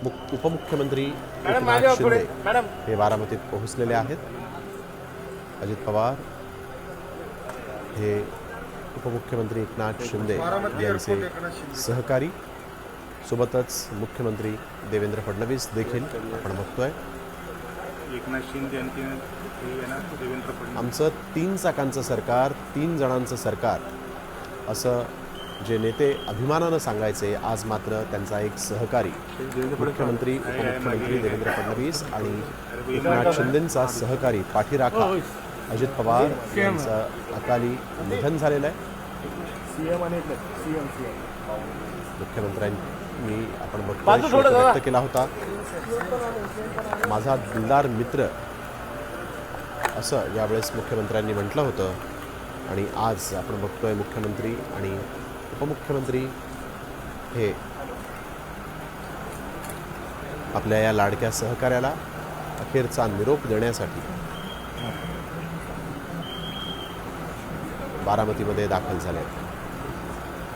उपमुख्यमंत्री एकनाथ शिंदे हे बारामतीत पोहोचलेले आहेत। अजित पवार हे उपमुख्यमंत्री एकनाथ शिंदे यांचे सहकारी, सोबतच मुख्यमंत्री देवेंद्र फडणवीस देखील आपण बघतोय। एकनाथ शिंदे आणि देवेंद्र फडणवीस आमचं 3 चाकांचं सरकार, 3 जणांचं सरकार असं जे नेते अभिमानानं सांगायचे, आज मात्र त्यांचा एक सहकारी मुख्यमंत्री उपमुख्यमंत्री देवेंद्र फडणवीस आणि एकनाथ शिंदेंचा सहकारी पाठीराखा अजित पवार यांचं अकाली निधन झालेलं आहे। मुख्यमंत्र्यांनी आपण बघतोय शोक व्यक्त केला होता। माझा दिलदार मित्र असं यावेळेस मुख्यमंत्र्यांनी म्हटलं होतं आणि आज आपण बघतोय मुख्यमंत्री आणि उपमुख्यमंत्री हे आपल्या या लाडक्या सहकार्याला अखेरचा निरोप देण्यासाठी बारामतीमध्ये दाखल झाले।